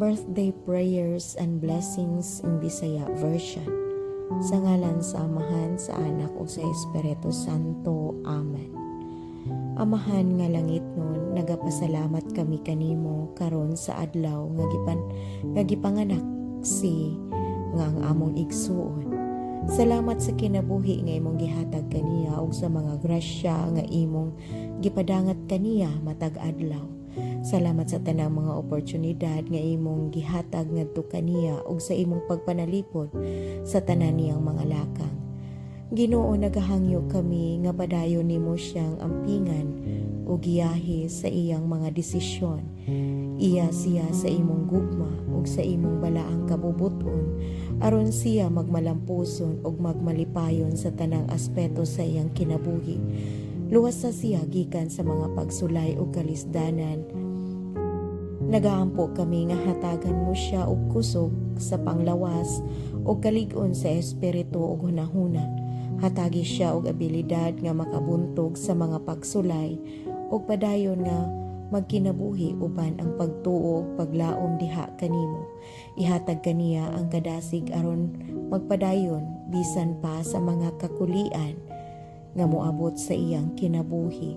birthday prayers and blessings in Bisaya version. Sa ngalan sa Amahan, sa Anak ug sa Espiritu Santo. Amen. Amahan nga langit nun, nagapasalamat kami kanimo karon sa adlaw nga gipanganak si nga ang among igsuon. Salamat sa kinabuhi nga imong gihatag kaniya ug sa mga grasya nga imong gipadangat kaniya matag adlaw. Salamat sa tanang mga oportunidad nga imong gihatag ngadto kaniya ug sa imong pagpanalipod sa tanan niyang mga lakang. Ginoo, nagahangyo kami nga padayon nimo siyang ampingan o giyahi sa iyang mga desisyon. Iya siya sa imong gugma ug sa imong balaang kabubuton aron siya magmalampuson ug magmalipayon sa tanang aspeto sa iyang kinabuhi. Luwas sa siya gikan sa mga pagsulay ug kalisdanan. Nagaampo kami nga hatagan mo siya og kusog sa panglawas ug kalig-on sa espiritu ug hunahuna. Hatagi siya og abilidad nga makabuntog sa mga pagsulay ug padayon nga magkinabuhi uban ang pagtuo ug paglaom diha kanimo. Ihatag kaniya ang kadasig aron magpadayon bisan pa sa mga kakulian nga moabot sa iyang kinabuhi.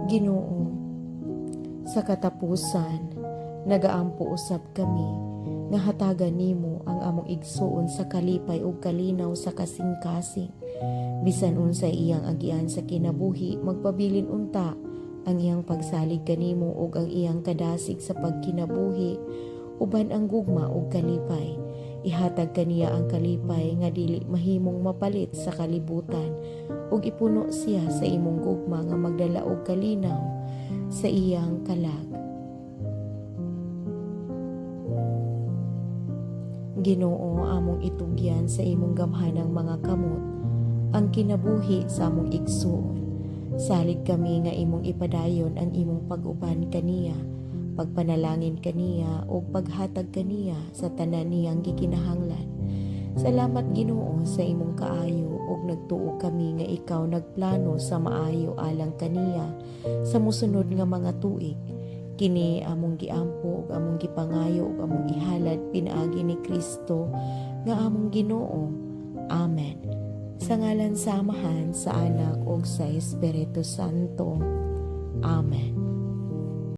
Ginoo, sa katapusan nagaampo usab kami nga hatagan nimo ang among igsuon sa kalipay ug kalinaw sa kasing-kasing. Bisan unsay iyang agian sa kinabuhi, magpabilin unta ang iyang pagsalig kanimo ug ang iyang kadasig sa pagkinabuhi uban ang gugma ug kalipay. Ihatag kaniya ang kalipay nga dili mahimong mapalit sa kalibutan ug ipuno siya sa imong gugma nga magdala og kalinaw sa iyang kalag. Ginoo, among itugyan sa imong gamhanang mga kamot ang kinabuhi sa among igsuon. Salig kami nga imong ipadayon ang imong pag-uban kaniya, pagpanalangin kaniya o paghatag kaniya sa tanan niyang gikinahanglan. Salamat Ginoo sa imong kaayo ug nagtuo kami nga ikaw nagplano sa maayo alang kaniya sa mosunod nga mga tuig. Kini among giampo ug among gipangayo ug among ihalad pinaagi ni Kristo nga among Ginoo. Amen. Sa ngalan sa Amahan, sa Anak ug sa Espiritu Santo. Amen.